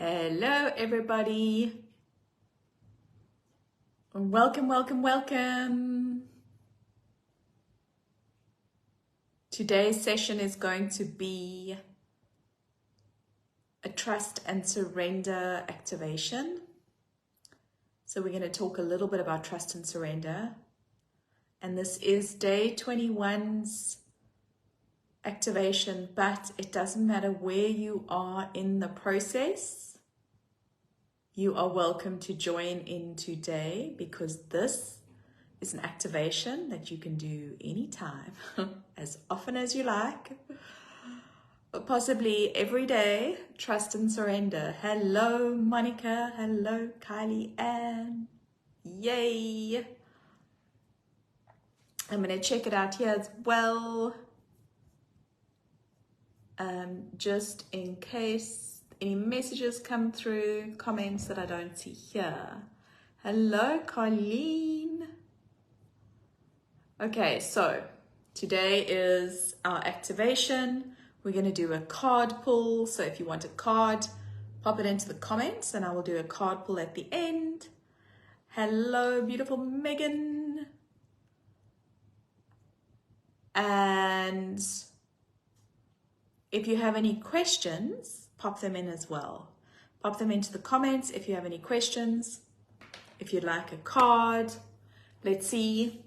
Hello, everybody. Welcome, welcome, welcome. Today's session is going to be a trust and surrender activation. So we're going to talk a little bit about trust and surrender. And this is day 21's activation, but it doesn't matter where you are in the process. You are welcome to join in today because this is an activation that you can do anytime, as often as you like, but possibly every day. Trust and surrender. Hello, Monica. Hello, Kylie Ann. Yay. I'm going to check it out here as well, just in case any messages come through, comments that I don't see here. Hello, Colleen. Okay, so today is our activation. We're going to do a card pull. So if you want a card, pop it into the comments and I will do a card pull at the end. Hello, beautiful Megan. And if you have any questions, pop them in as well. Pop them into the comments if you have any questions. If you'd like a card, let's see.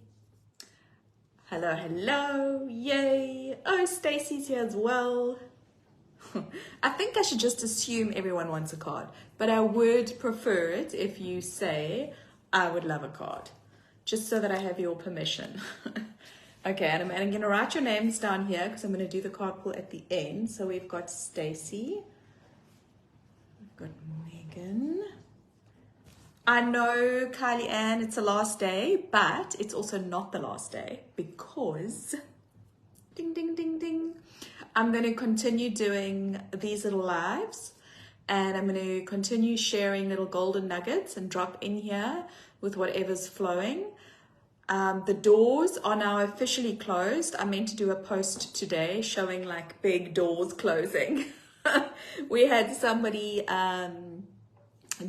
Hello, hello, yay. Oh, Stacy's here as well. I think I should just assume everyone wants a card, but I would prefer it if you say, I would love a card, just so that I have your permission. Okay, and I'm going to write your names down here because I'm going to do the card pull at the end. So we've got Stacy. We've got Megan. I know, Kylie Ann, it's the last day, but it's also not the last day because, ding, ding, ding, ding, I'm going to continue doing these little lives and I'm going to continue sharing little golden nuggets and drop in here with whatever's flowing. The doors are now officially closed. I meant to do a post today showing like big doors closing. We had somebody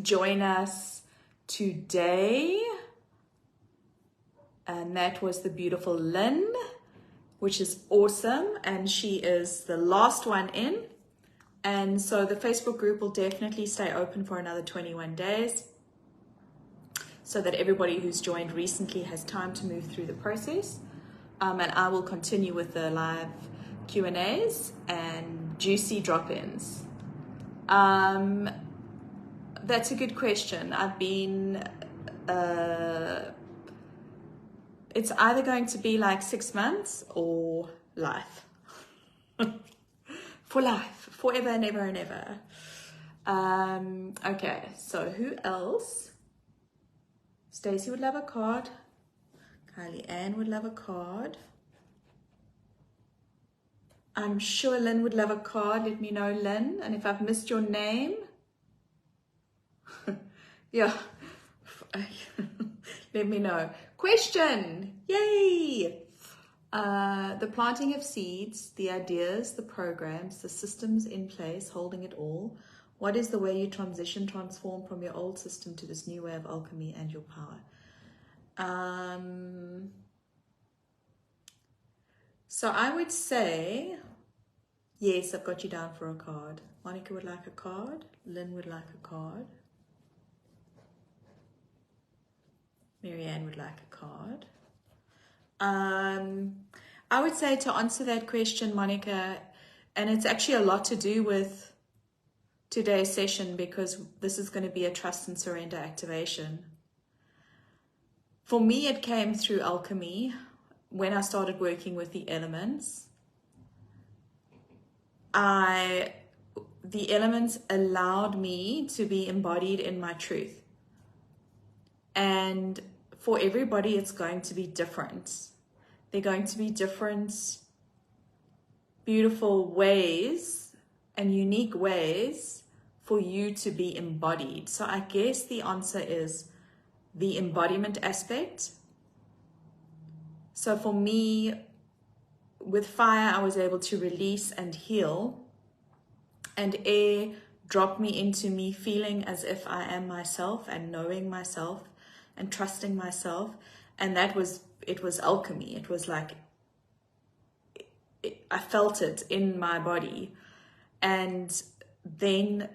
join us today, and that was the beautiful Lynn, which is awesome, and she is the last one in. And so the Facebook group will definitely stay open for another 21 days. So that everybody who's joined recently has time to move through the process. And I will continue with the live Q&As and juicy drop-ins. That's a good question. I've been, it's either going to be like 6 months or life. For life, forever and ever and ever. Okay, so who else? Stacy would love a card. Kylie Ann would love a card. I'm sure Lynn would love a card. Let me know, Lynn. And if I've missed your name, yeah, let me know. Question, yay! The planting of seeds, the ideas, the programs, the systems in place, holding it all. What is the way you transform from your old system to this new way of alchemy and your power? So I would say, yes, I've got you down for a card. Monica would like a card. Lynn would like a card. Marianne would like a card. I would say to answer that question, Monica, and it's actually a lot to do with today's session because this is going to be a trust and surrender activation. For me, it came through alchemy when I started working with the elements. The elements allowed me to be embodied in my truth. And for everybody, it's going to be different. They're going to be different, beautiful ways and unique ways for you to be embodied. So I guess the answer is the embodiment aspect. So for me, with fire, I was able to release and heal, and air drop me into me feeling as if I am myself and knowing myself and trusting myself. And it was alchemy. It was like, I felt it in my body. And then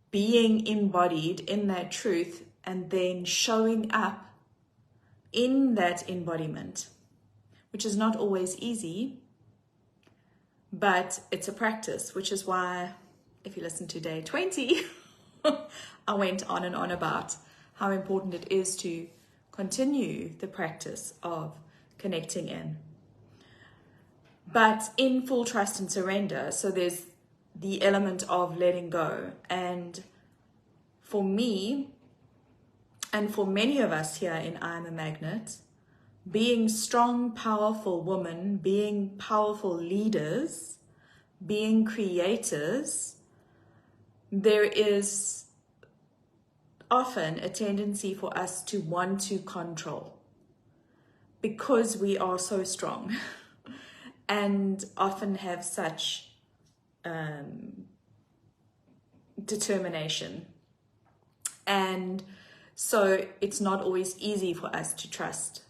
being embodied in that truth and then showing up in that embodiment, which is not always easy, but it's a practice, which is why, if you listen to day 20, I went on and on about how important it is to continue the practice of connecting in. But in full trust and surrender, so there's the element of letting go. And for me, and for many of us here in I Am a Magnet, being strong, powerful women, being powerful leaders, being creators, there is often a tendency for us to want to control because we are so strong and often have such determination. And so it's not always easy for us to trust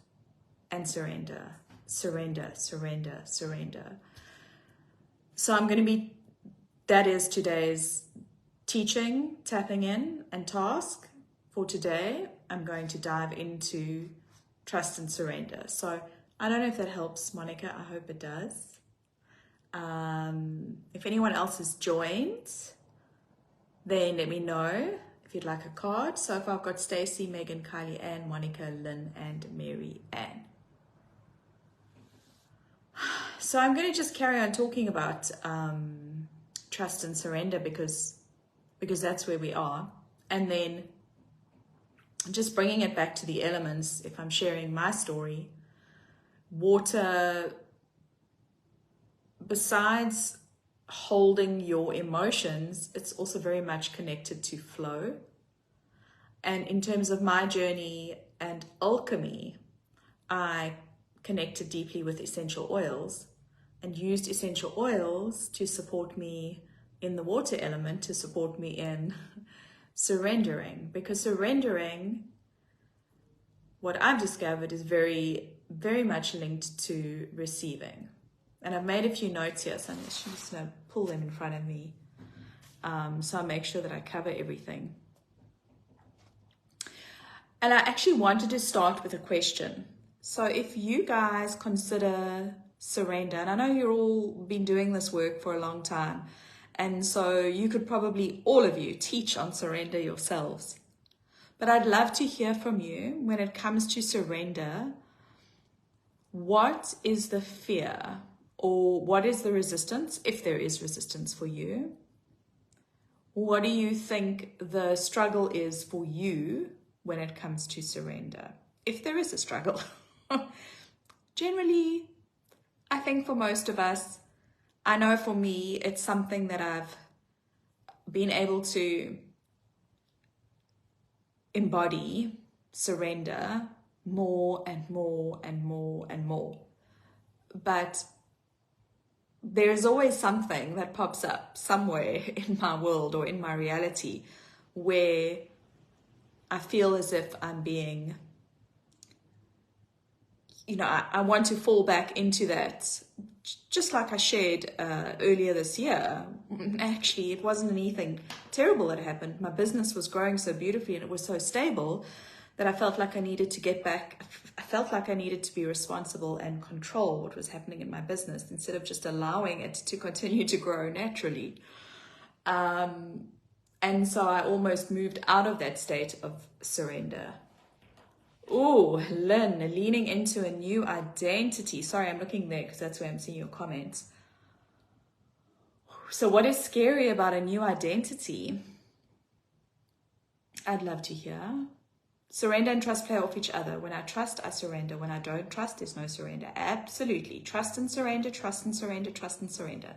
and surrender. So I'm going to be, that is today's teaching, tapping in and task for today. I'm going to dive into trust and surrender. So I don't know if that helps, Monica. I hope it does. If anyone else has joined, then let me know if you'd like a card. So if I've got Stacey, Megan, Kylie Ann, Monica, Lynn, and Mary Ann. So I'm going to just carry on talking about trust and surrender because that's where we are. And then just bringing it back to the elements, if I'm sharing my story, water, besides holding your emotions, it's also very much connected to flow. And in terms of my journey and alchemy, I connected deeply with essential oils and used essential oils to support me in the water element, to support me in surrendering. Because surrendering, what I've discovered, is very, very much linked to receiving. And I've made a few notes here, so I'm just going to pull them in front of me. So I make sure that I cover everything. And I actually wanted to start with a question. So if you guys consider surrender, and I know you're all been doing this work for a long time, and so you could probably, all of you, teach on surrender yourselves. But I'd love to hear from you when it comes to surrender. What is the fear? Or what is the resistance, if there is resistance for you? What do you think the struggle is for you when it comes to surrender? If there is a struggle. Generally, I think for most of us, I know for me, it's something that I've been able to embody, surrender more and more and more and more. But there's always something that pops up somewhere in my world or in my reality where I feel as if I'm being, I want to fall back into that. Just like I shared earlier this year, actually, it wasn't anything terrible that happened. My business was growing so beautifully and it was so stable that I felt like I needed to get back. I felt like I needed to be responsible and control what was happening in my business instead of just allowing it to continue to grow naturally. And so I almost moved out of that state of surrender. Oh, Lynn, leaning into a new identity. Sorry, I'm looking there because that's where I'm seeing your comments. So what is scary about a new identity? I'd love to hear. Surrender and trust play off each other. When I trust, I surrender. When I don't trust, there's no surrender. Absolutely. Trust and surrender, trust and surrender, trust and surrender.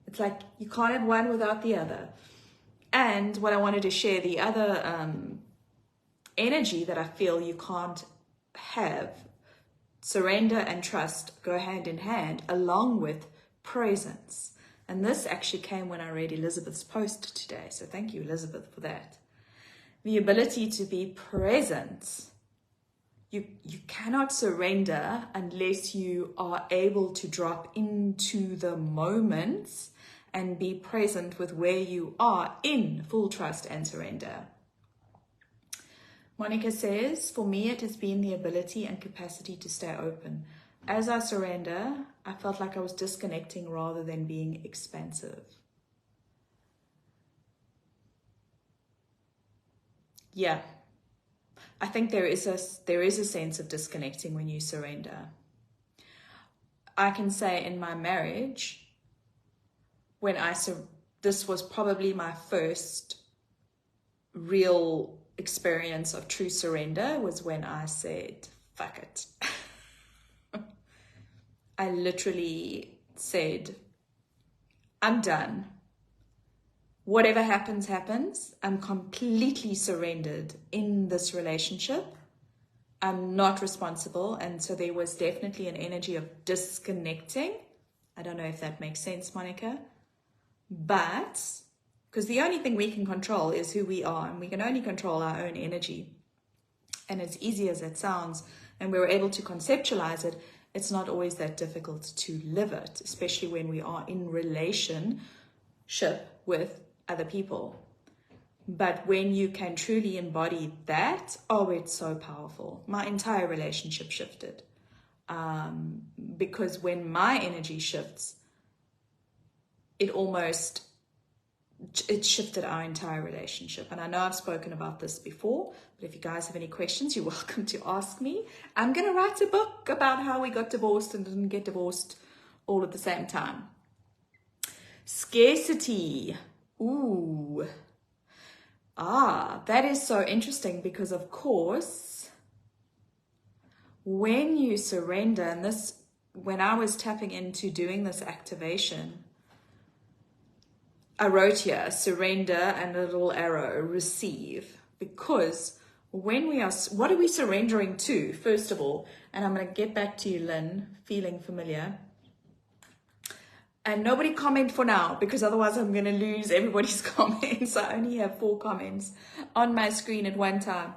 It's like you can't have one without the other. And what I wanted to share, the other energy that I feel you can't have, surrender and trust go hand in hand, along with presence. And this actually came when I read Elizabeth's post today. So thank you, Elizabeth, for that. The ability to be present. You cannot surrender unless you are able to drop into the moment and be present with where you are in full trust and surrender. Monica says, for me, it has been the ability and capacity to stay open. As I surrender, I felt like I was disconnecting rather than being expansive. Yeah, I think there is a sense of disconnecting when you surrender. I can say in my marriage, this was probably my first real experience of true surrender, was when I said, fuck it. I literally said, I'm done. Whatever happens, happens. I'm completely surrendered in this relationship. I'm not responsible. And so there was definitely an energy of disconnecting. I don't know if that makes sense, Monica. But, because the only thing we can control is who we are, and we can only control our own energy. And as easy as it sounds, and we were able to conceptualize it, it's not always that difficult to live it, especially when we are in relationship with other people. But when you can truly embody that, oh, it's so powerful. My entire relationship shifted. Because when my energy shifts, it shifted our entire relationship. And I know I've spoken about this before, but if you guys have any questions, you're welcome to ask me. I'm going to write a book about how we got divorced and didn't get divorced all at the same time. Scarcity. Ooh. That is so interesting, because of course, when you surrender, and when I was tapping into doing this activation, I wrote here, surrender and a little arrow, receive. Because what are we surrendering to, first of all? And I'm going to get back to you, Lynn, feeling familiar. And nobody comment for now, because otherwise I'm going to lose everybody's comments. I only have 4 comments on my screen at one time.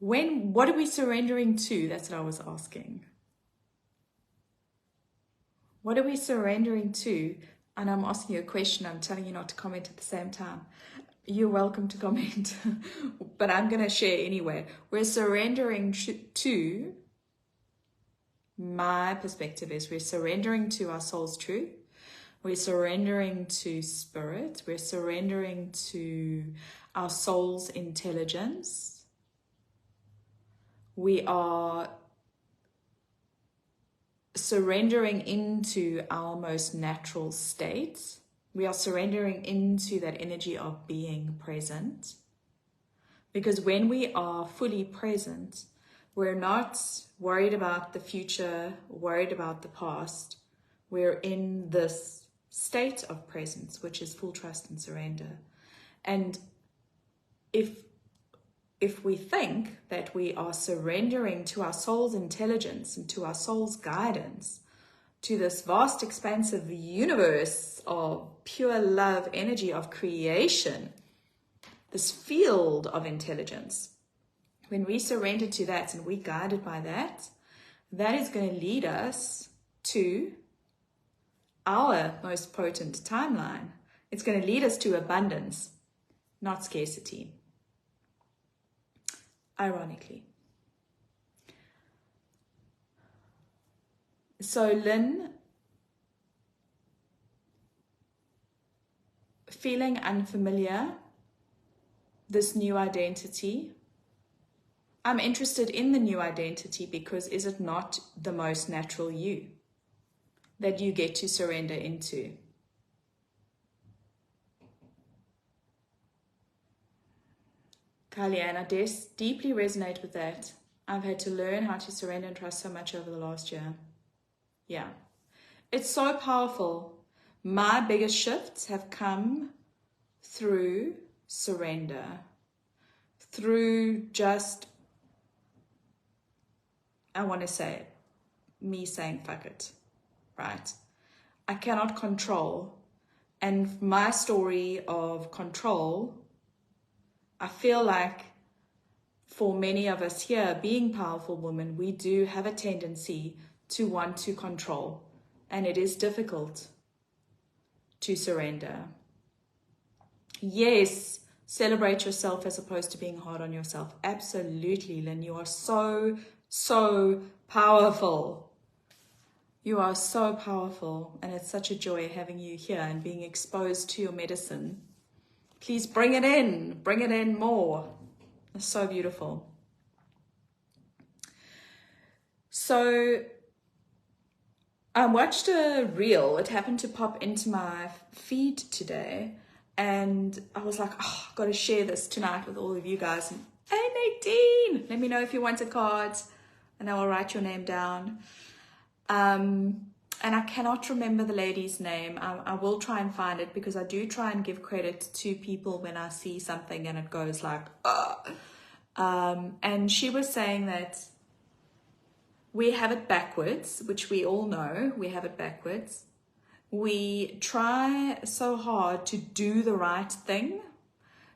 What are we surrendering to? That's what I was asking. What are we surrendering to? And I'm asking you a question. I'm telling you not to comment at the same time. You're welcome to comment, but I'm going to share anyway. We're surrendering to, my perspective is, we're surrendering to our soul's truth. We're surrendering to spirit. We're surrendering to our soul's intelligence. We are surrendering into our most natural state. We are surrendering into that energy of being present. Because when we are fully present, we're not worried about the future, worried about the past. We're in this state of presence, which is full trust and surrender. And if we think that we are surrendering to our soul's intelligence and to our soul's guidance, to this vast, expansive universe of pure love energy of creation, this field of intelligence, when we surrender to that and we're guided by that, that is going to lead us to our most potent timeline. It's going to lead us to abundance, not scarcity. Ironically. So Lynn, feeling unfamiliar, this new identity. I'm interested in the new identity because is it not the most natural you that you get to surrender into? Kylie-Ann, I deeply resonate with that. I've had to learn how to surrender and trust so much over the last year. Yeah, it's so powerful. My biggest shifts have come through surrender, through just, I want to say, me saying fuck it, right? I cannot control. And my story of control, I feel like for many of us here, being powerful women, we do have a tendency to want to control. And it is difficult to surrender. Yes, celebrate yourself as opposed to being hard on yourself. Absolutely, Lynn. You are so, so powerful. You are so powerful. And it's such a joy having you here and being exposed to your medicine. Please bring it in. Bring it in more. It's so beautiful. So I watched a reel. It happened to pop into my feed today. And I was like, oh, I've got to share this tonight with all of you guys. And, hey, Nadine, let me know if you want a card. And I will write your name down. And I cannot remember the lady's name. I will try and find it because I do try and give credit to people when I see something and it goes like, and she was saying that we have it backwards, which we all know we have it backwards. We try so hard to do the right thing.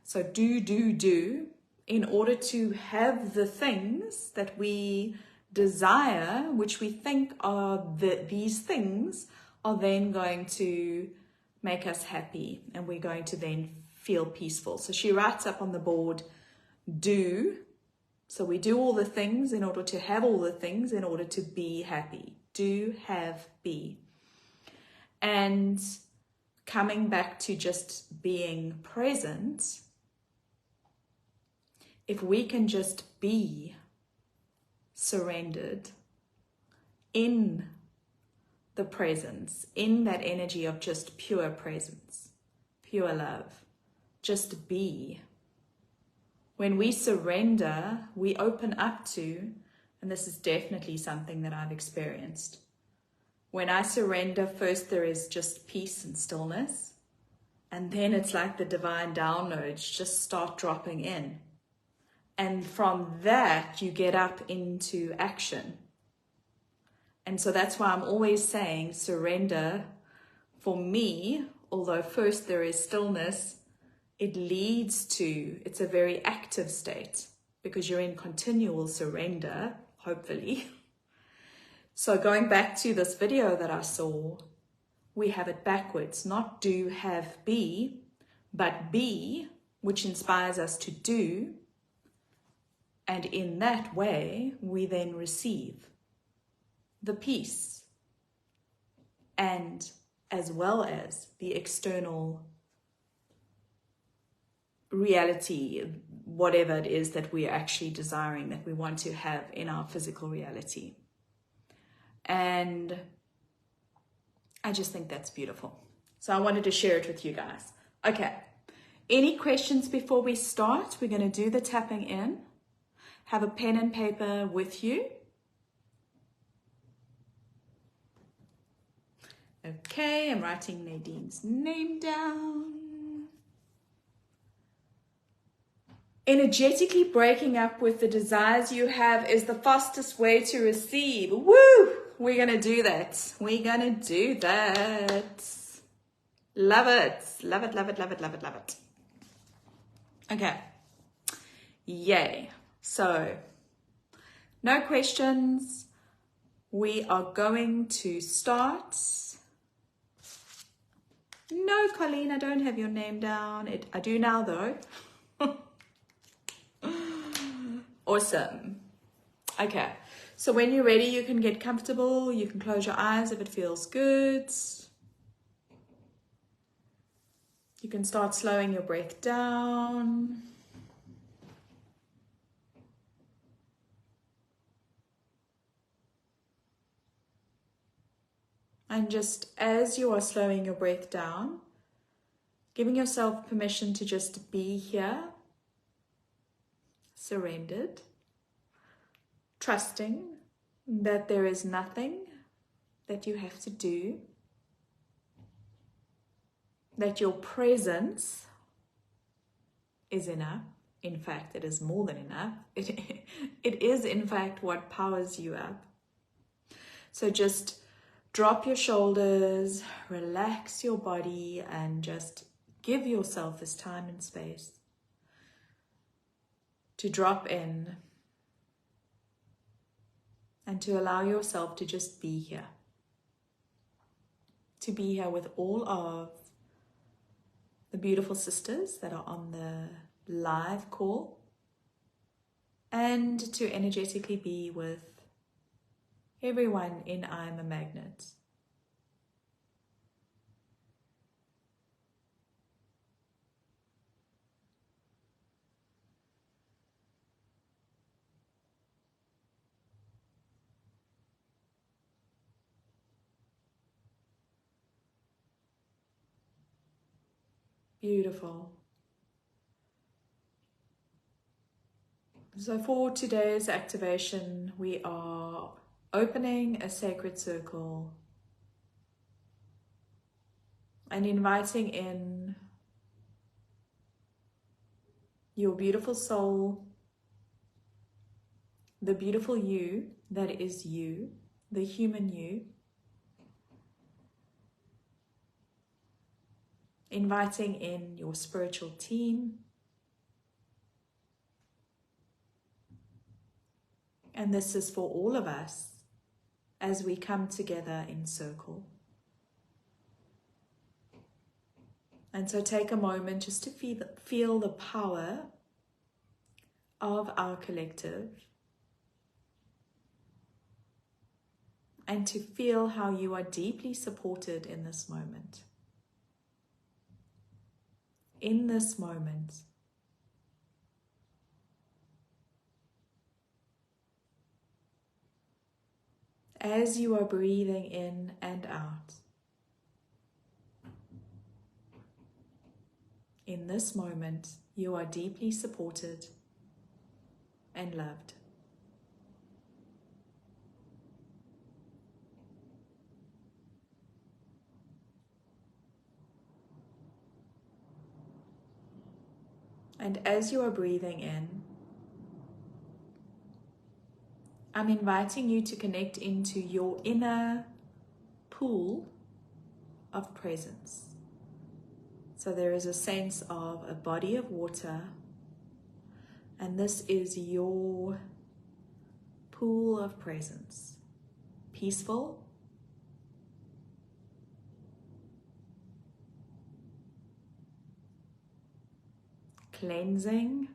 So do in order to have the things that we desire, which we think are these things are then going to make us happy and we're going to then feel peaceful. So she writes up on the board, do. So we do all the things in order to have all the things in order to be happy. Do, have, be. And coming back to just being present, if we can just be surrendered in the presence, in that energy of just pure presence, pure love, just be. When we surrender, we open up to, and this is definitely something that I've experienced. When I surrender, first there is just peace and stillness, and then it's like the divine downloads just start dropping in. And from that, you get up into action. And so that's why I'm always saying surrender for me, although first there is stillness, it leads to, it's a very active state because you're in continual surrender, hopefully. So going back to this video that I saw, we have it backwards, not do, have, be, but be, which inspires us to do. And in that way, we then receive the peace and as well as the external reality, whatever it is that we're actually desiring, that we want to have in our physical reality. And I just think that's beautiful. So I wanted to share it with you guys. Okay, any questions before we start? We're going to do the tapping in. Have a pen and paper with you. Okay, I'm writing Nadine's name down. Energetically breaking up with the desires you have is the fastest way to receive. Woo! We're going to do that. We're going to do that. Love it. Love it, love it, love it, love it, love it. Okay. Yay. So, no questions. We are going to start. No, Colleen, I don't have your name down. I do now, though. Awesome. Okay, so when you're ready, you can get comfortable. You can close your eyes if it feels good. You can start slowing your breath down. And just as you are slowing your breath down, giving yourself permission to just be here, surrendered, trusting that there is nothing that you have to do, that your presence is enough. In fact, it is more than enough. It is, in fact, what powers you up. So just drop your shoulders, relax your body, and just give yourself this time and space to drop in and to allow yourself to just be here. To be here with all of the beautiful sisters that are on the live call, and to energetically be with everyone in I'm a Magnet. Beautiful. So for today's activation, we are opening a sacred circle and inviting in your beautiful soul, the beautiful you that is you, the human you, inviting in your spiritual team, and this is for all of us as we come together in circle. And so take a moment just to feel the power of our collective, and to feel how you are deeply supported in this moment. In this moment, as you are breathing in and out, in this moment, you are deeply supported and loved. And as you are breathing in, I'm inviting you to connect into your inner pool of presence. So there is a sense of a body of water, and this is your pool of presence. Peaceful, cleansing,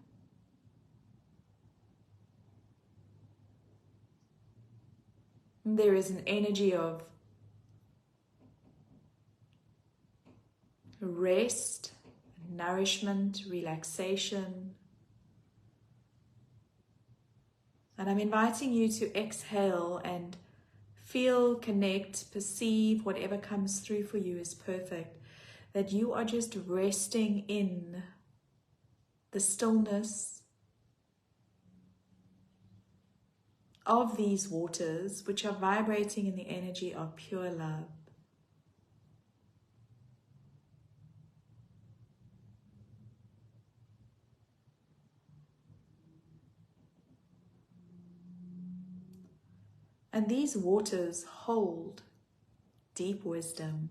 there is an energy of rest, nourishment, relaxation. And I'm inviting you to exhale and feel, connect, perceive whatever comes through for you is perfect. That you are just resting in the stillness of these waters, which are vibrating in the energy of pure love. And these waters hold deep wisdom.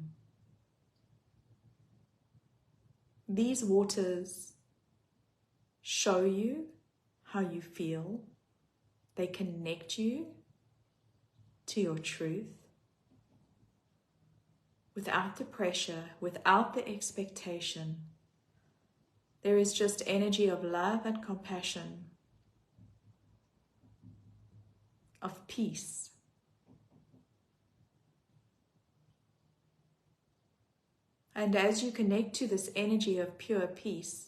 These waters show you how you feel. They connect you to your truth without the pressure, without the expectation. There is just energy of love and compassion, of peace. And as you connect to this energy of pure peace,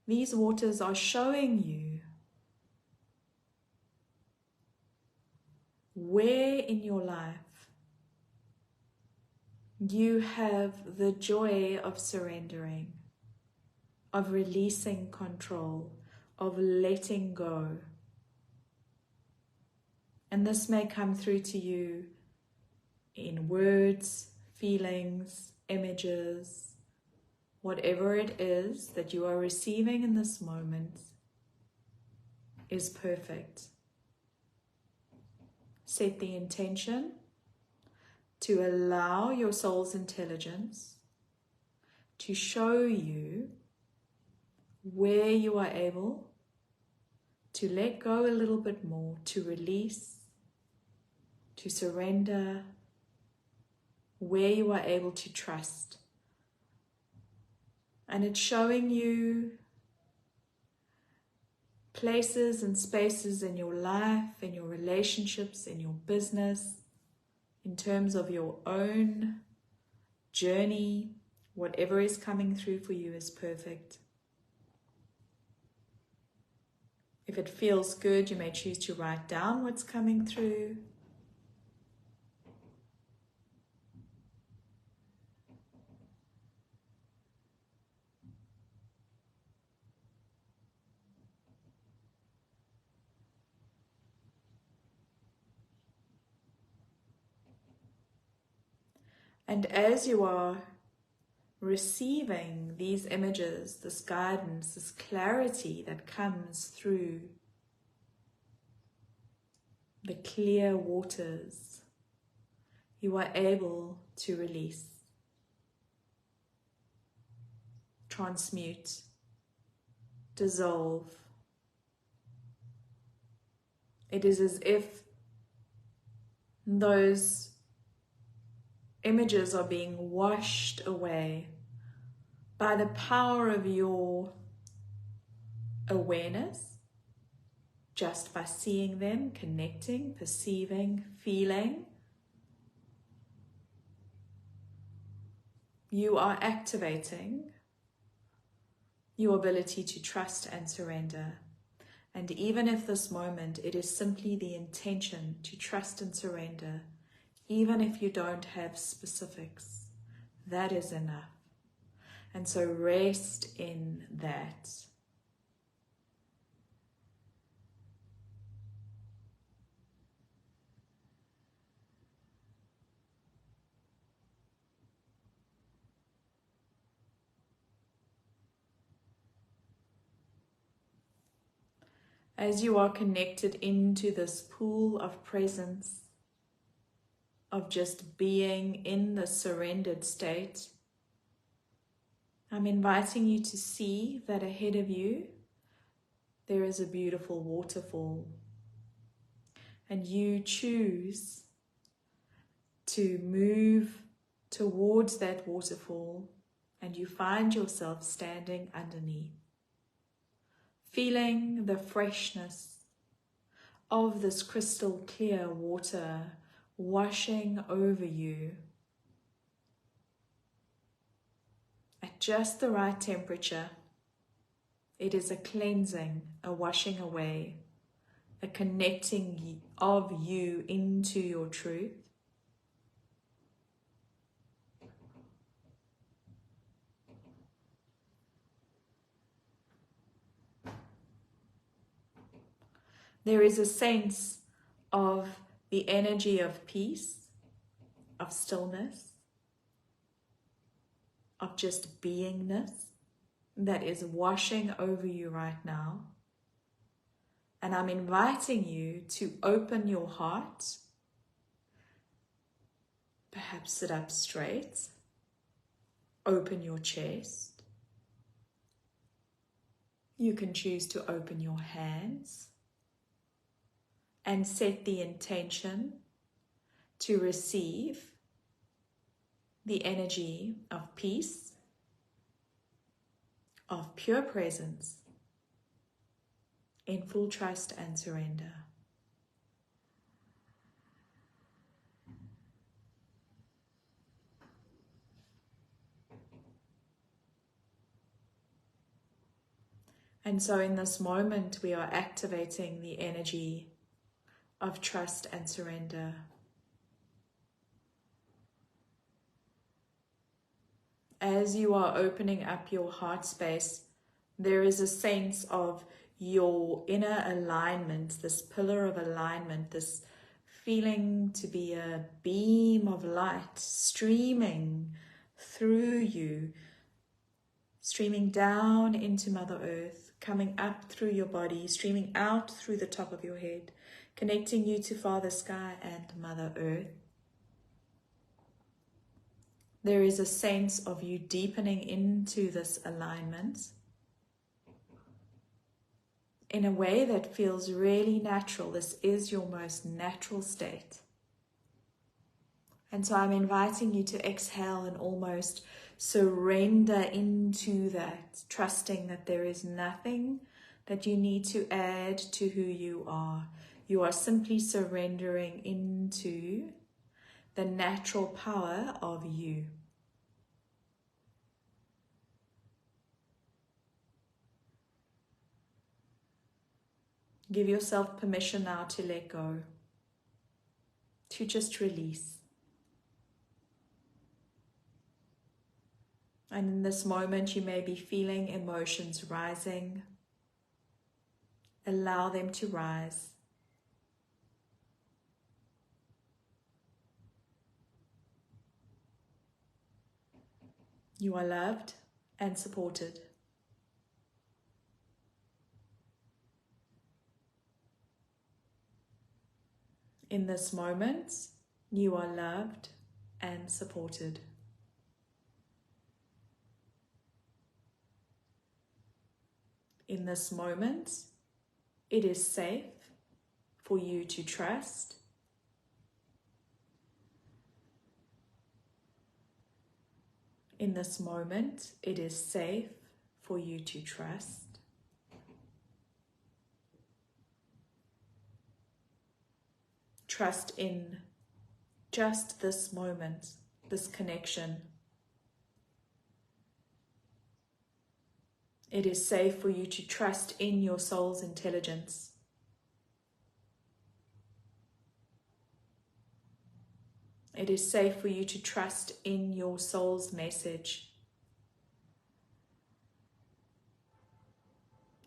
these waters are showing you where in your life you have the joy of surrendering, of releasing control, of letting go. And this may come through to you in words, feelings, images, whatever it is that you are receiving in this moment is perfect. set the intention to allow your soul's intelligence to show you where you are able to let go a little bit more, to release, to surrender, where you are able to trust. And it's showing you places and spaces in your life, in your relationships, in your business, in terms of your own journey. Whatever is coming through for you is perfect. If it feels good, you may choose to write down what's coming through. And as you are receiving these images, this guidance, this clarity that comes through the clear waters, you are able to release, transmute, dissolve. It is as if those images are being washed away by the power of your awareness, just by seeing them, connecting, perceiving, feeling. You are activating your ability to trust and surrender. And even if this moment, it is simply the intention to trust and surrender, even if you don't have specifics, that is enough. And so rest in that. As you are connected into this pool of presence, of just being in the surrendered state, I'm inviting you to see that ahead of you there is a beautiful waterfall, and you choose to move towards that waterfall, and you find yourself standing underneath, feeling the freshness of this crystal clear water washing over you at just the right temperature. It is a cleansing, a washing away, a connecting of you into your truth. There is a sense of the energy of peace, of stillness, of just beingness that is washing over you right now. And I'm inviting you to open your heart, perhaps sit up straight, open your chest. You can choose to open your hands and set the intention to receive the energy of peace, of pure presence, in full trust and surrender. And so in this moment, we are activating the energy of trust and surrender. As you are opening up your heart space, there is a sense of your inner alignment, this pillar of alignment, this feeling to be a beam of light streaming through you, streaming down into Mother Earth, coming up through your body, streaming out through the top of your head, connecting you to Father Sky and Mother Earth. There is a sense of you deepening into this alignment in a way that feels really natural. This is your most natural state. And so I'm inviting you to exhale and almost surrender into that, trusting that there is nothing that you need to add to who you are. You are simply surrendering into the natural power of you. Give yourself permission now to let go, to just release. And in this moment, you may be feeling emotions rising. Allow them to rise. You are loved and supported. In this moment, you are loved and supported. In this moment, it is safe for you to trust. In this moment, it is safe for you to trust. Trust in just this moment, this connection. It is safe for you to trust in your soul's intelligence. It is safe for you to trust in your soul's message.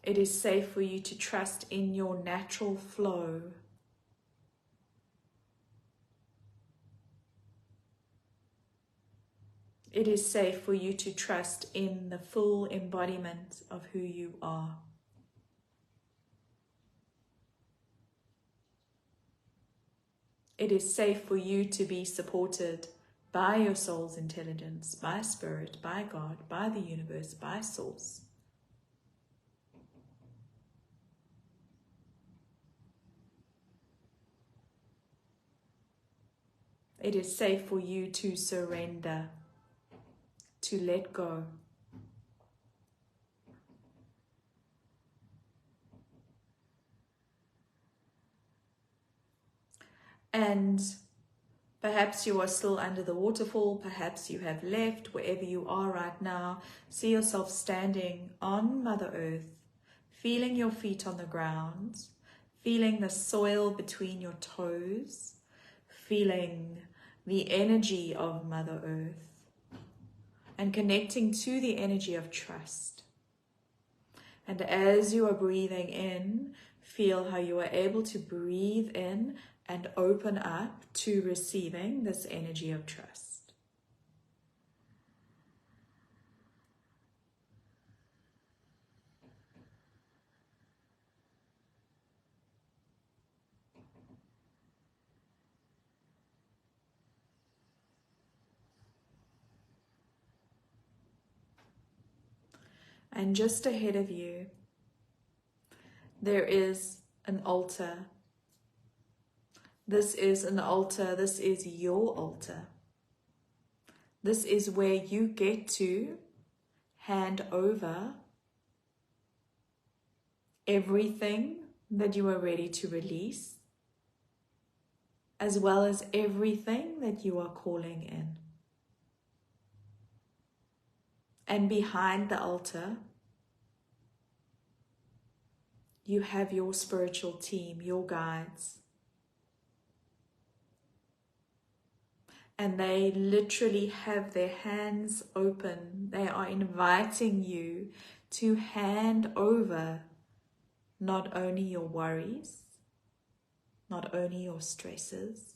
It is safe for you to trust in your natural flow. It is safe for you to trust in the full embodiment of who you are. It is safe for you to be supported by your soul's intelligence, by Spirit, by God, by the universe, by Source. It is safe for you to surrender, to let go. And perhaps you are still under the waterfall, perhaps you have left, wherever you are right now. See yourself standing on Mother Earth, feeling your feet on the ground, feeling the soil between your toes, feeling the energy of Mother Earth, and connecting to the energy of trust. And as you are breathing in, feel how you are able to breathe in and open up to receiving this energy of trust. And just ahead of you, there is an altar. This is an altar. This is your altar. This is where you get to hand over everything that you are ready to release, as well as everything that you are calling in. And behind the altar, you have your spiritual team, your guides. And they literally have their hands open. They are inviting you to hand over not only your worries, not only your stresses,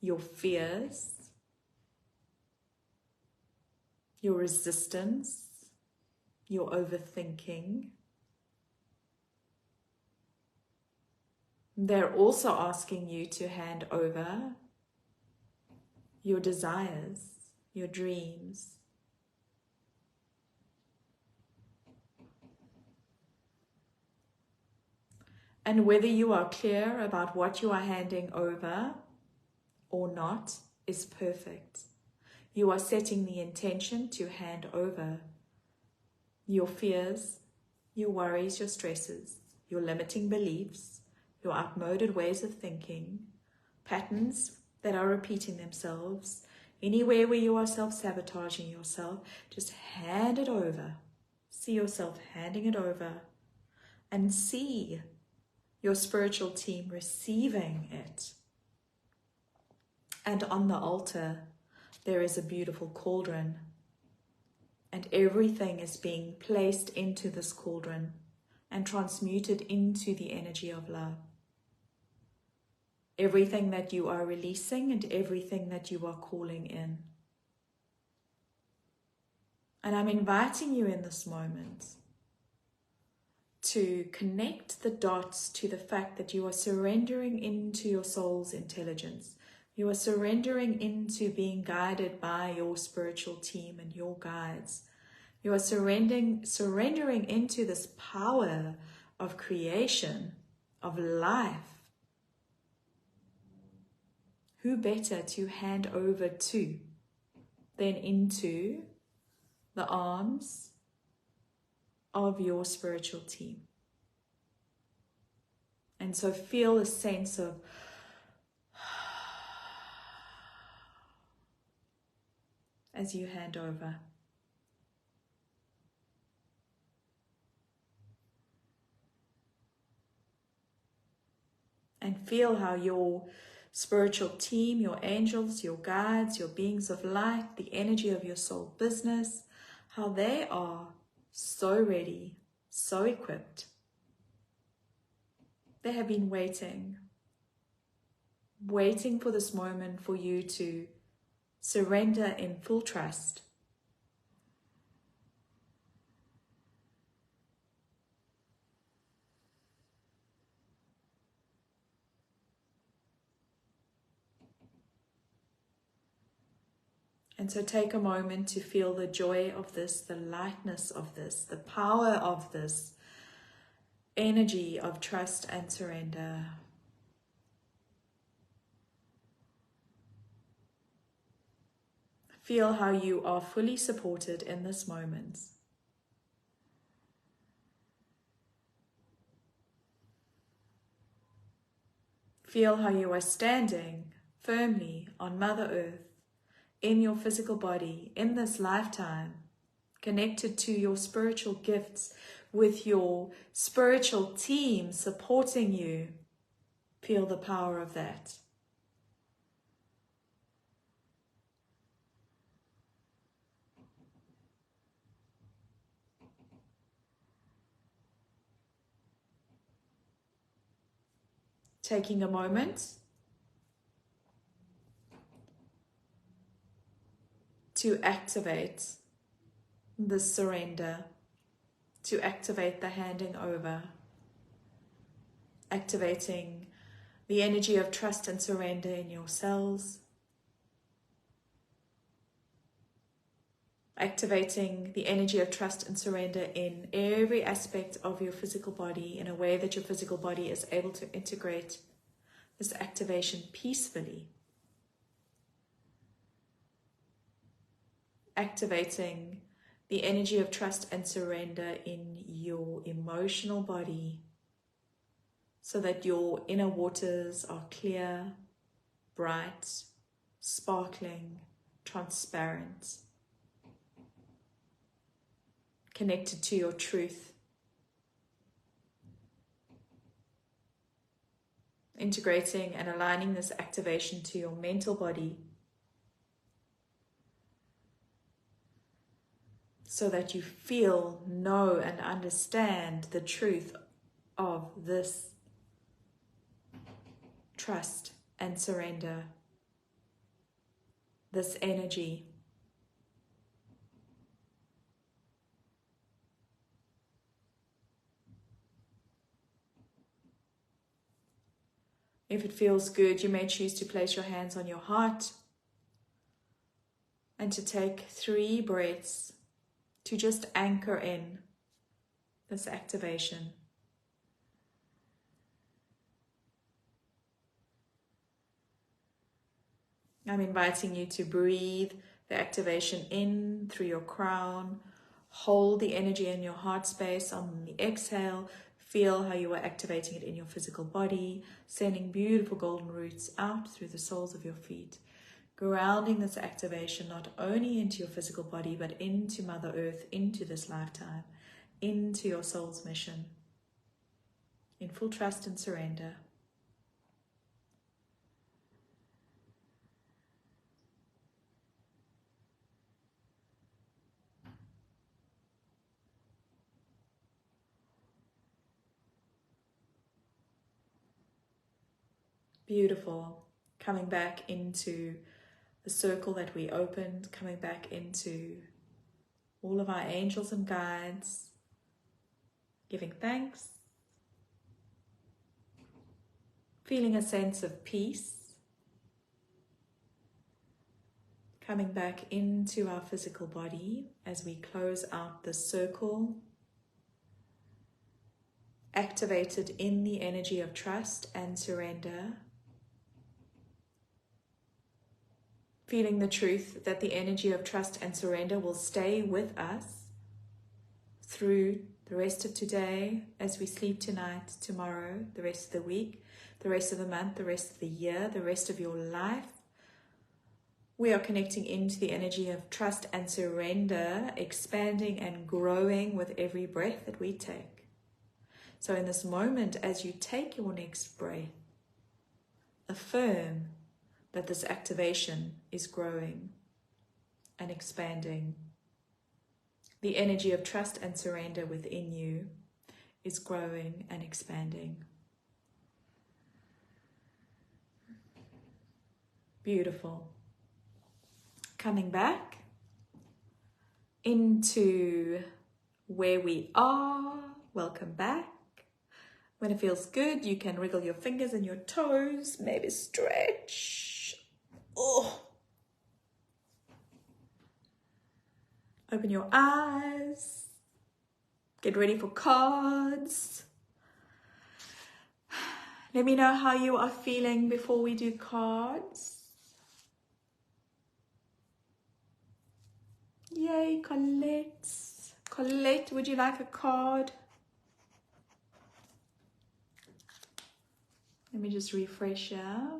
your fears, your resistance, your overthinking, They're also asking you to hand over your desires, your dreams. And whether you are clear about what you are handing over or not is perfect. You are setting the intention to hand over your fears, your worries, your stresses, your limiting beliefs, your outmoded ways of thinking, patterns that are repeating themselves, anywhere where you are self-sabotaging yourself, just hand it over. See yourself handing it over and see your spiritual team receiving it. And on the altar, there is a beautiful cauldron, and everything is being placed into this cauldron and transmuted into the energy of love. Everything that you are releasing and everything that you are calling in. And I'm inviting you in this moment to connect the dots to the fact that you are surrendering into your soul's intelligence. You are surrendering into being guided by your spiritual team and your guides. You are surrendering into this power of creation, of life. Who better to hand over to than into the arms of your spiritual team? And so feel a sense of as you hand over. And feel how your spiritual team, your angels, your guides, your beings of light, the energy of your soul business, how they are so ready, so equipped. They have been waiting for this moment for you to surrender in full trust. And so take a moment to feel the joy of this, the lightness of this, the power of this energy of trust and surrender. Feel how you are fully supported in this moment. Feel how you are standing firmly on Mother Earth, in your physical body, in this lifetime, connected to your spiritual gifts, with your spiritual team supporting you. Feel the power of that. Taking a moment to activate the surrender, to activate the handing over, activating the energy of trust and surrender in your cells, activating the energy of trust and surrender in every aspect of your physical body in a way that your physical body is able to integrate this activation peacefully. Activating the energy of trust and surrender in your emotional body so that your inner waters are clear, bright, sparkling, transparent, connected to your truth. Integrating and aligning this activation to your mental body so that you feel, know, and understand the truth of this trust and surrender, this energy. If it feels good, you may choose to place your hands on your heart and to take 3 breaths to just anchor in this activation. I'm inviting you to breathe the activation in through your crown. Hold the energy in your heart space. On the exhale, feel how you are activating it in your physical body, sending beautiful golden roots out through the soles of your feet, grounding this activation not only into your physical body, but into Mother Earth, into this lifetime, into your soul's mission, in full trust and surrender. Beautiful. Coming back into the circle that we opened, coming back into all of our angels and guides, giving thanks, feeling a sense of peace, coming back into our physical body as we close out the circle, activated in the energy of trust and surrender, feeling the truth that the energy of trust and surrender will stay with us through the rest of today, as we sleep tonight, tomorrow, the rest of the week, the rest of the month, the rest of the year, the rest of your life. We are connecting into the energy of trust and surrender, expanding and growing with every breath that we take. So in this moment, as you take your next breath, affirm that this activation is growing and expanding. The energy of trust and surrender within you is growing and expanding. Beautiful. Coming back into where we are. Welcome back. When it feels good, you can wriggle your fingers and your toes, maybe stretch. Oh. Open your eyes. Get ready for cards. Let me know how you are feeling before we do cards. Yay, Colette. Colette, would you like a card? Let me just refresh here.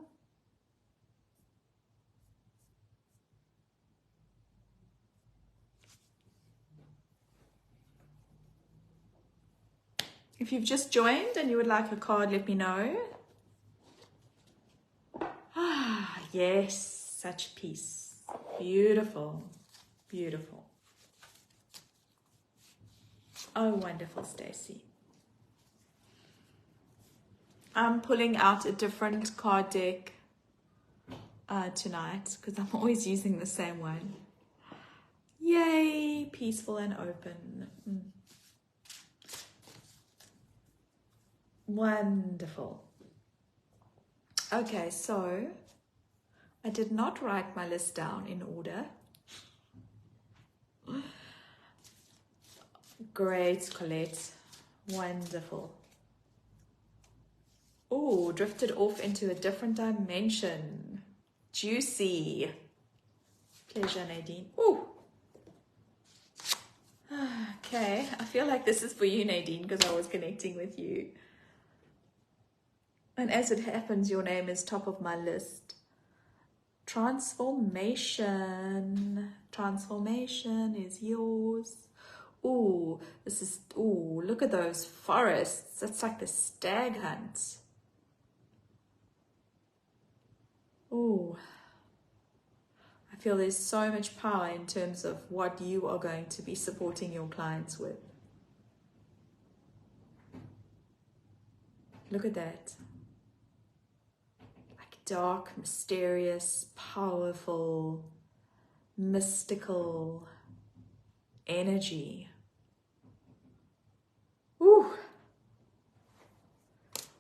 If you've just joined and you would like a card, let me know. Ah, yes, such peace. Beautiful, beautiful. Oh, wonderful, Stacey. I'm pulling out a different card deck tonight because I'm always using the same one. Yay, peaceful and open. Wonderful. Okay, so I did not write my list down in order. Great, Colette. Wonderful. Oh, drifted off into a different dimension. Juicy. Pleasure, Nadine. Oh. Okay, I feel like this is for you, Nadine, because I was connecting with you. And as it happens, your name is top of my list. Transformation. Transformation is yours. Ooh, this is, ooh, look at those forests. That's like the stag hunt. Ooh. I feel there's so much power in terms of what you are going to be supporting your clients with. Look at that. Dark, mysterious, powerful, mystical energy. Woo!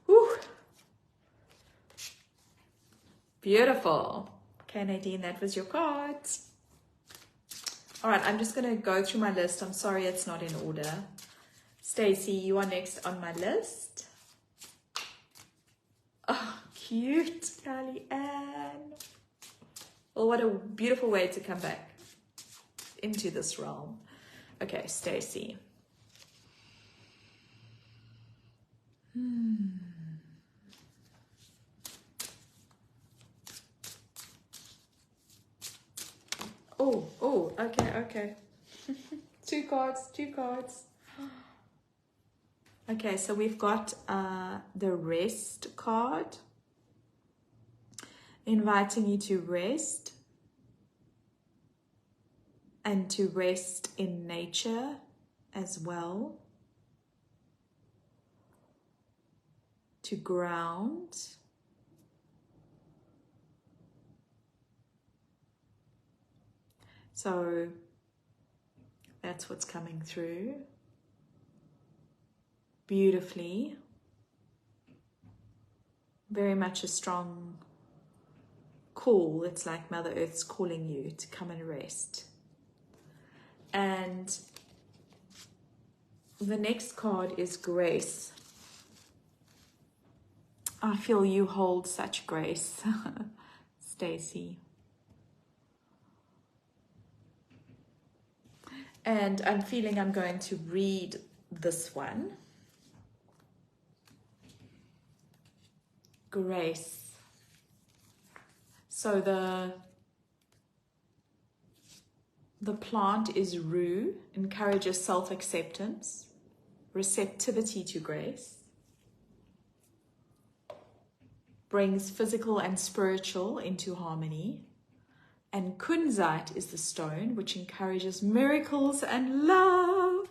Woo! Beautiful. Okay, Nadine, that was your cards. All right, I'm just going to go through my list. I'm sorry it's not in order. Stacy, you are next on my list. Oh, cute, Kylie Ann. Well, what a beautiful way to come back into this realm. Okay, Stacy. Oh, okay. Two cards. Okay, so we've got the rest card, inviting you to rest and to rest in nature as well, to ground. So that's what's coming through beautifully. Very much a strong call. It's like Mother Earth's calling you to come and rest. And the next card is grace. I feel you hold such grace, Stacy. And I'm feeling I'm going to read this one. Grace. So the plant is rue, encourages self-acceptance, receptivity to grace, brings physical and spiritual into harmony. And kunzite is the stone, which encourages miracles and love.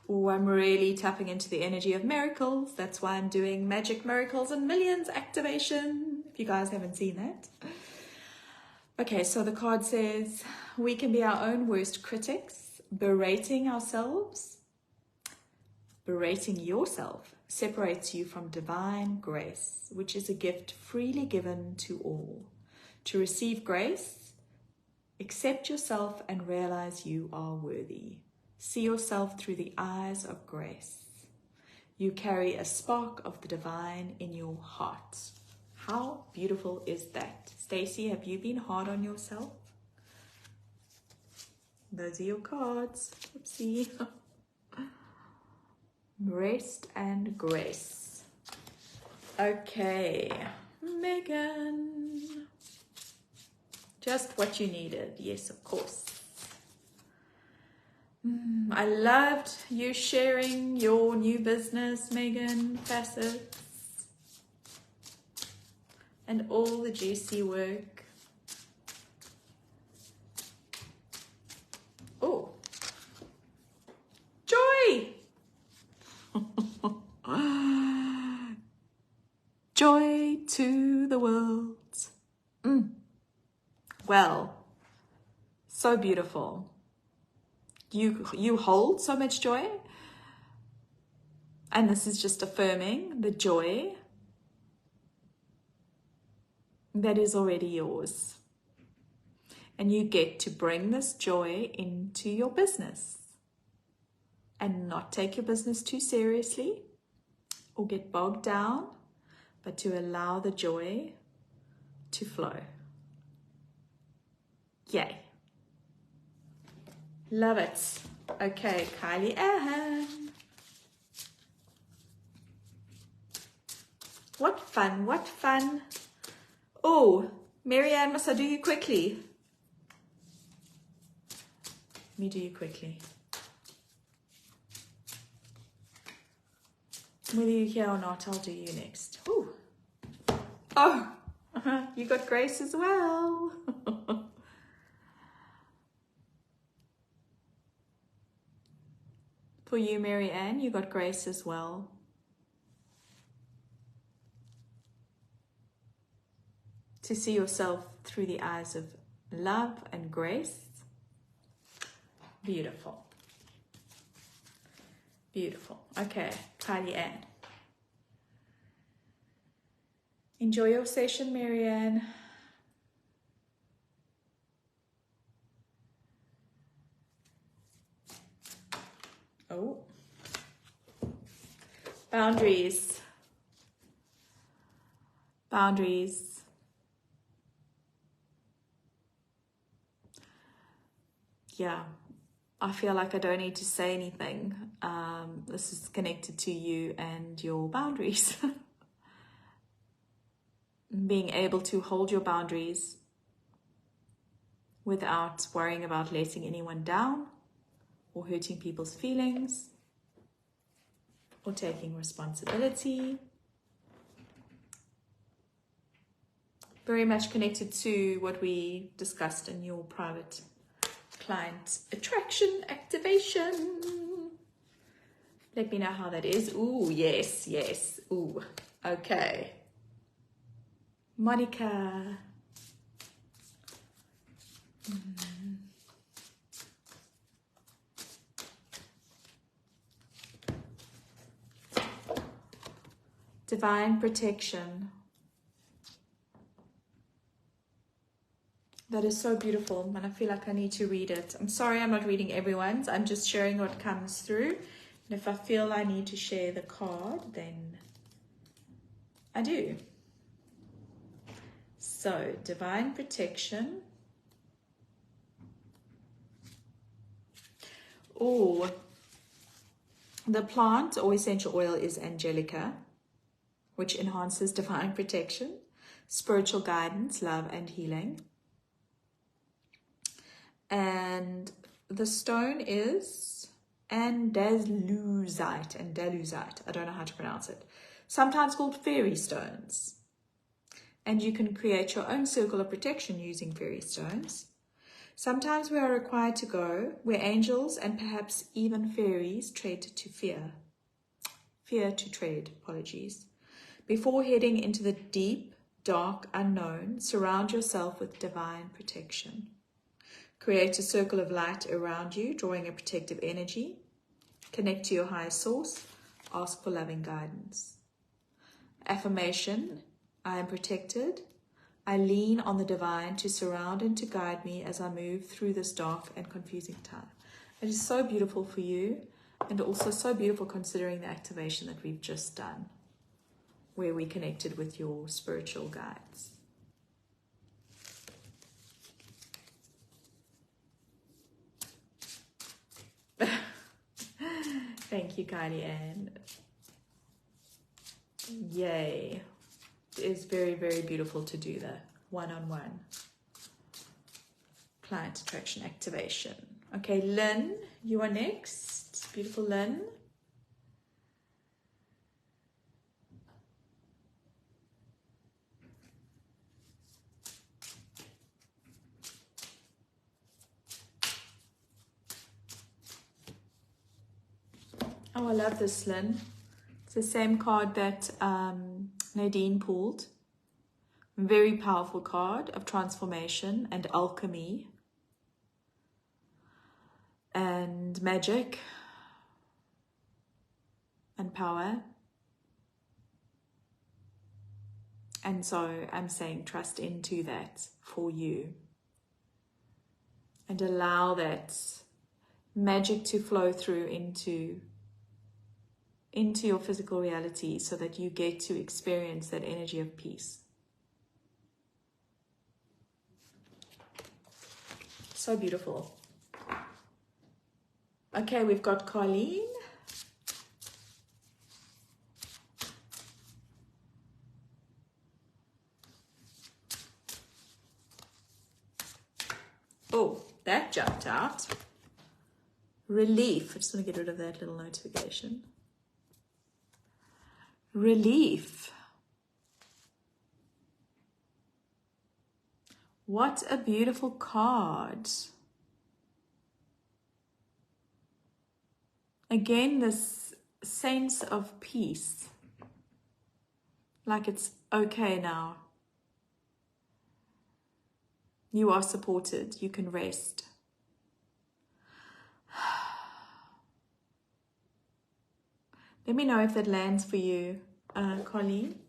Oh, I'm really tapping into the energy of miracles. That's why I'm doing Magic Miracles and Millions activation, if you guys haven't seen that. Okay, so the card says, we can be our own worst critics, berating ourselves. Berating yourself separates you from divine grace, which is a gift freely given to all. To receive grace, accept yourself and realize you are worthy. See yourself through the eyes of grace. You carry a spark of the divine in your heart. How beautiful is that? Stacy, have you been hard on yourself? Those are your cards. Oopsie. Rest and grace. Okay, Megan. Just what you needed. Yes, of course. I loved you sharing your new business, Megan, facets, and all the juicy work. Oh, joy! Joy to the world. Well, so beautiful. You hold so much joy, and this is just affirming the joy that is already yours, and you get to bring this joy into your business and not take your business too seriously or get bogged down, but to allow the joy to flow. Yay. Love it. Okay, Kylie Ann. What fun, what fun. Oh, Marianne, must I do you quickly? Let me do you quickly. Whether you're here or not, I'll do you next. Ooh. Oh, you got grace as well. For you, Marianne, you got grace as well. To see yourself through the eyes of love and grace. Beautiful. Beautiful. Okay, Kylie Ann. Enjoy your session, Marianne. Oh. Boundaries. Boundaries. Yeah. I feel like I don't need to say anything. This is connected to you and your boundaries. Being able to hold your boundaries without worrying about letting anyone down or hurting people's feelings or taking responsibility. Very much connected to what we discussed in your private client attraction activation. Let me know how that is. Ooh, yes, yes. Ooh, okay. Monica. Divine protection. That is so beautiful, and I feel like I need to read it. I'm sorry I'm not reading everyone's. I'm just sharing what comes through. And if I feel I need to share the card, then I do. So, divine protection. Oh, the plant or essential oil is Angelica, which enhances divine protection, spiritual guidance, love, and healing. And the stone is Andaluzite. I don't know how to pronounce it. Sometimes called fairy stones. And you can create your own circle of protection using fairy stones. Sometimes we are required to go where angels and perhaps even fairies tread to fear. Fear to tread, apologies. Before heading into the deep, dark, unknown, surround yourself with divine protection. Create a circle of light around you, drawing a protective energy. Connect to your higher source. Ask for loving guidance. Affirmation: I am protected. I lean on the divine to surround and to guide me as I move through this dark and confusing time. It is so beautiful for you, and also so beautiful considering the activation that we've just done, where we connected with your spiritual guides. Thank you, Kylie Ann. Yay. It is very, very beautiful to do the one-on-one client attraction activation. Okay, Lynn, you are next. Beautiful Lynn. Oh, I love this, Lynn. It's the same card that Nadine pulled. Very powerful card of transformation and alchemy and magic and power. And so I'm saying trust into that for you and allow that magic to flow through into your physical reality so that you get to experience that energy of peace. So beautiful. Okay, we've got Colleen. Oh, that jumped out. Relief. I just want to get rid of that little notification. Relief. What a beautiful card. Again, this sense of peace. Like it's okay now. You are supported. You can rest. Let me know if that lands for you, Colleen.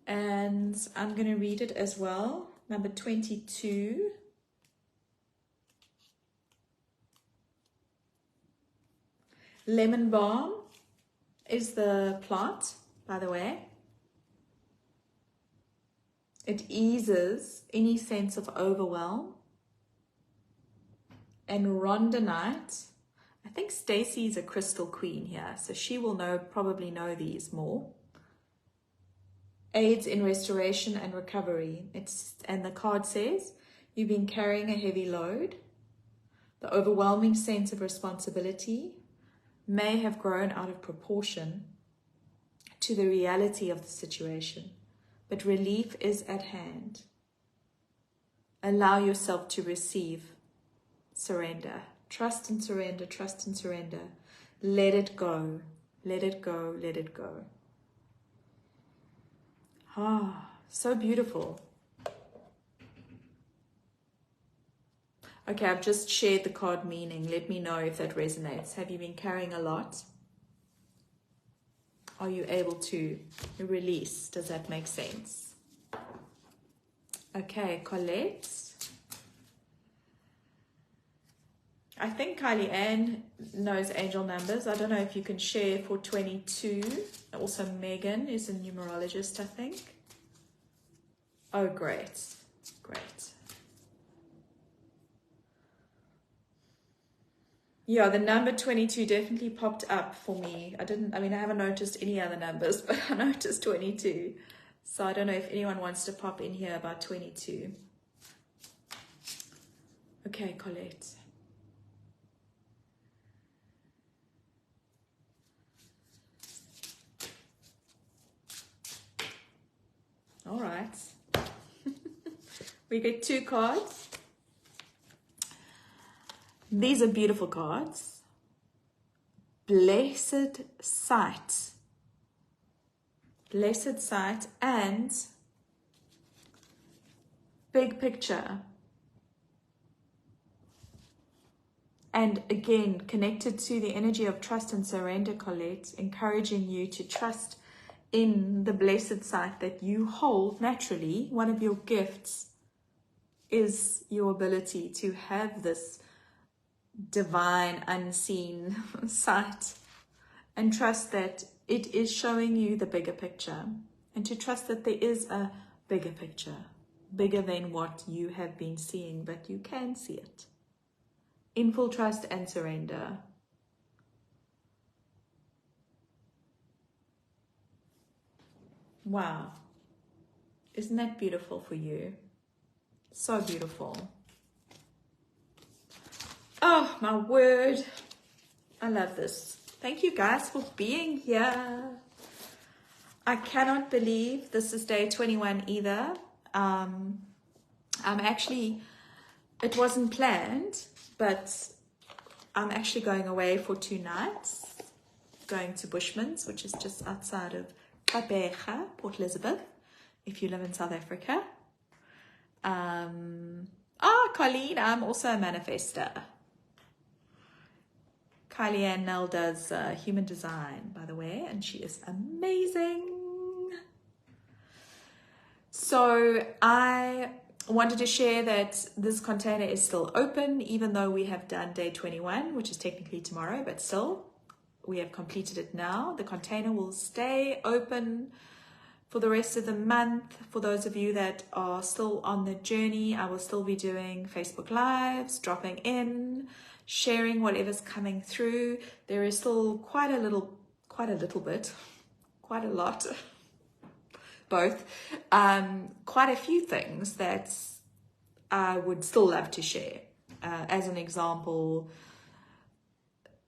And I'm going to read it as well. Number 22. Lemon balm is the plant, by the way. It eases any sense of overwhelm. And rhodonite, I think Stacy's a crystal queen here, so she will probably know these more. Aids in restoration and recovery. And the card says, you've been carrying a heavy load. The overwhelming sense of responsibility may have grown out of proportion to the reality of the situation, but relief is at hand. Allow yourself to receive. Surrender. Trust and surrender. Trust and surrender. Let it go. Let it go. Let it go. Ah, so beautiful. Okay, I've just shared the card meaning. Let me know if that resonates. Have you been carrying a lot? Are you able to release? Does that make sense? Okay, Colette. I think Kylie Ann knows angel numbers. I don't know if you can share for 22. Also, Megan is a numerologist, I think. Oh, great. Great. Yeah, the number 22 definitely popped up for me. I haven't noticed any other numbers, but I noticed 22. So I don't know if anyone wants to pop in here about 22. Okay, Colette. All right. We get 2 cards. These are beautiful cards. Blessed sight. Blessed sight and big picture. And again, connected to the energy of trust and surrender, Colette, encouraging you to trust in the blessed sight that you hold naturally. One of your gifts is your ability to have this divine unseen sight, and trust that it is showing you the bigger picture, and to trust that there is a bigger picture, bigger than what you have been seeing, but you can see it. In full trust and surrender. Wow. Isn't that beautiful for you? So beautiful. Oh, my word. I love this. Thank you guys for being here. I cannot believe this is day 21 either. It wasn't planned, but I'm actually going away for 2 nights. Going to Bushmans, which is just outside of Gqeberha, Port Elizabeth, if you live in South Africa. Colleen, I'm also a manifester. Kylie Ann Nell does human design, by the way, and she is amazing. So I wanted to share that this container is still open, even though we have done day 21, which is technically tomorrow, but still, we have completed it now. The container will stay open for the rest of the month. For those of you that are still on the journey, I will still be doing Facebook Lives, dropping in, sharing whatever's coming through. There is still quite a lot, both, quite a few things that I would still love to share. As an example,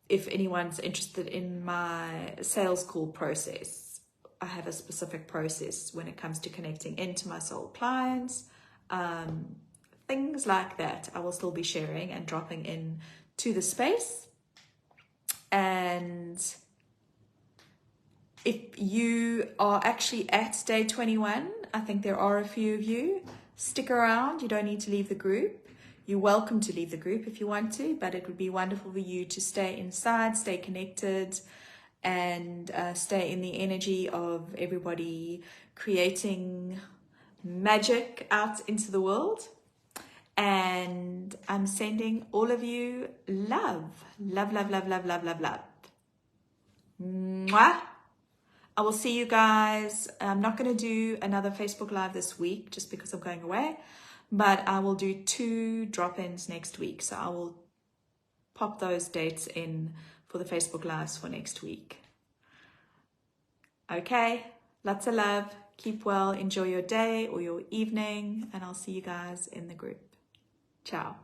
if anyone's interested in my sales call process, I have a specific process when it comes to connecting into my soul clients, things like that. I will still be sharing and dropping in to the space. And if you are actually at day 21, I think there are a few of you, stick around. You don't need to leave the group. You're welcome to leave the group if you want to, but it would be wonderful for you to stay inside, stay connected, and stay in the energy of everybody creating magic out into the world. And I'm sending all of you love, love, love, love, love, love, love, love. Mwah. I will see you guys. I'm not going to do another Facebook Live this week just because I'm going away, but I will do 2 drop-ins next week. So I will pop those dates in for the Facebook Lives for next week. Okay, lots of love. Keep well. Enjoy your day or your evening, and I'll see you guys in the group. Ciao.